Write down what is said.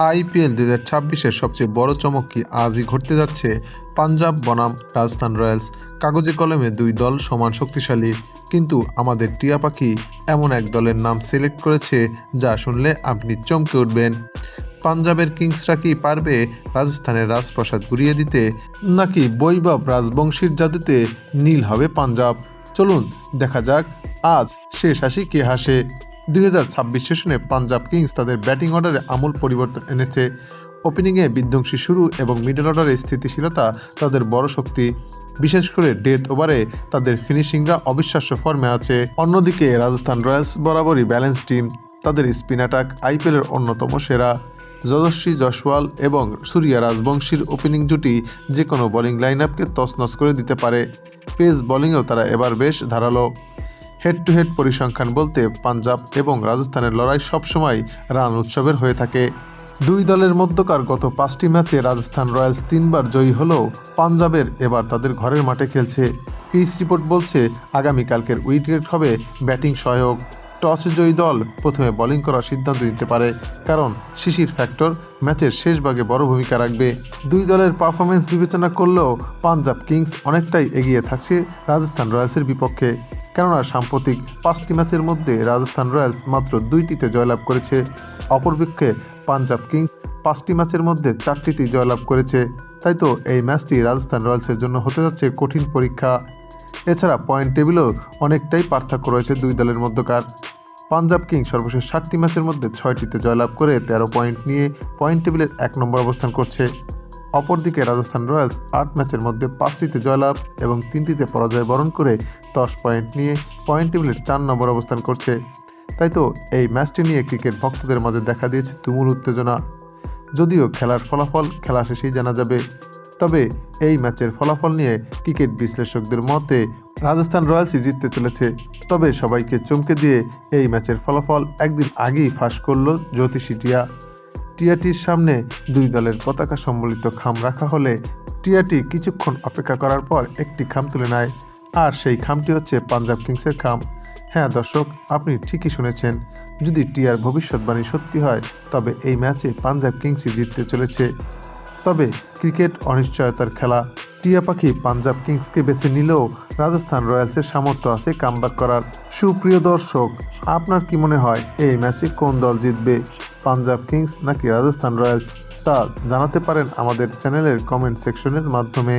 IPL 2026-এর সবচেয়ে বড় চমক কি আজই ঘটতে যাচ্ছে? পাঞ্জাব বনাম রাজস্থান রয়্যালস। কাগজে কলমে দুই দল সমান শক্তিশালী, কিন্তু আমাদের টিয়া পাখি এমন এক দলের নাম সিলেক্ট করেছে যা শুনলে আপনি চমকে উঠবেন। পাঞ্জাবের কিংসরা কি পারবে রাজস্থানের রাজপ্রাসাদ ঘুরিয়ে দিতে, নাকি বৈভব রাজবংশীর জাদুতে নীল হবে পাঞ্জাব? চলুন দেখা যাক আজ শেষ হাসি কে হাসে। 2026 সেশনে পাঞ্জাব কিংস তাদের ব্যাটিং অর্ডারে আমূল পরিবর্তন এনেছে। ওপেনিংয়ে বিধ্বংসী শুরু এবং মিডল অর্ডারে স্থিতিশীলতা তাদের বড় শক্তি। বিশেষ করে ডেথ ওভারে তাদের ফিনিশিংরা অবিশ্বাস্য ফর্মে আছে। অন্যদিকে রাজস্থান রয়্যালস বরাবরই ব্যালেন্স টিম। তাদের স্পিন অ্যাটাক আইপিএলের অন্যতম সেরা। যশস্বী জয়সওয়াল এবং সূর্যা রাজবংশীর ওপেনিং জুটি যে কোনো বোলিং লাইন আপকে তছনছ করে দিতে পারে। পেস বোলিংয়েও তারা এবার বেশ ধারালো। হেড টু হেড পরিসংখ্যান বলতে পাঞ্জাব এবং রাজস্থানের লড়াই সবসময় রান উৎসবের হয়ে থাকে। দুই দলের মধ্যকার গত 5টি ম্যাচে রাজস্থান রয়্যালস 3বার জয়ী হলেও পাঞ্জাবের এবার তাদের ঘরের মাঠে খেলছে। পিচ রিপোর্ট বলছে আগামীকালকের উইকেট হবে ব্যাটিং সহায়ক। টস জয়ী দল প্রথমে বোলিং করার সিদ্ধান্ত নিতে পারে, কারণ শিশির ফ্যাক্টর ম্যাচের শেষ ভাগে বড় ভূমিকা রাখবে। দুই দলের পারফরমেন্স বিবেচনা করলেও পাঞ্জাব কিংস অনেকটাই এগিয়ে থাকছে রাজস্থান রয়্যালসের বিপক্ষে, কেননা সাম্প্রতিক 5টি ম্যাচের মধ্যে রাজস্থান রয়্যালস মাত্র 2টিতে জয়লাভ করেছে। অপরপক্ষে পাঞ্জাব কিংস 5টি ম্যাচের মধ্যে 4টিতেই জয়লাভ করেছে। তাই তো এই ম্যাচটি রাজস্থান রয়্যালসের জন্য হতে যাচ্ছে কঠিন পরীক্ষা। এছাড়া পয়েন্ট টেবিলেও অনেকটাই পার্থক্য রয়েছে দুই দলের মধ্যকার। পাঞ্জাব কিংস সর্বশেষ 7টি ম্যাচের মধ্যে 6টিতে জয়লাভ করে 13 পয়েন্ট নিয়ে পয়েন্ট টেবিলের 1 নম্বর অবস্থান করছে। অপরদিকে রাজস্থান রয়্যালস 8 ম্যাচের মধ্যে 5টিতে জয়লাভ এবং 3টিতে পরাজয় বরণ করে 10 পয়েন্ট নিয়ে পয়েন্ট টেবিলের 4 নম্বর অবস্থান করছে। তাই তো এই ম্যাচটি নিয়ে ক্রিকেট ভক্তদের মাঝে দেখা দিয়েছে তুমুল উত্তেজনা। যদিও খেলার ফলাফল খেলা শেষেই জানা যাবে, তবে এই ম্যাচের ফলাফল নিয়ে ক্রিকেট বিশ্লেষকদের মতে রাজস্থান রয়্যালসই জিততে চলেছে। তবে সবাইকে চমকে দিয়ে এই ম্যাচের ফলাফল একদিন আগেই ফাঁস করল জ্যোতিষী টিয়া। টিয়াটির সামনে দুই দলের পতাকা সম্বলিত খাম রাখা হলে টিয়াটি কিছুক্ষণ অপেক্ষা করার পর একটি খাম তুলে নেয়, আর সেই খামটি হচ্ছে পাঞ্জাব কিংসের খাম। হ্যাঁ দর্শক, আপনি ঠিকই শুনেছেন, যদি টিয়ার ভবিষ্যৎবাণী সত্যি হয় তবে এই ম্যাচে পাঞ্জাব কিংসই জিততে চলেছে। তবে ক্রিকেট অনিশ্চয়তার খেলা। টিয়া পাখি পাঞ্জাব কিংসকে বেছে নিলেও রাজস্থান রয়্যালসের সামর্থ্য আছে কামব্যাক করার। সুপ্রিয় দর্শক, আপনার কি মনে হয় এই ম্যাচে কোন দল জিতবে, পাঞ্জাব কিংস নাকি রাজস্থান রয়্যালস? তা জানাতে পারেন আমাদের চ্যানেলের কমেন্ট সেকশনের মাধ্যমে।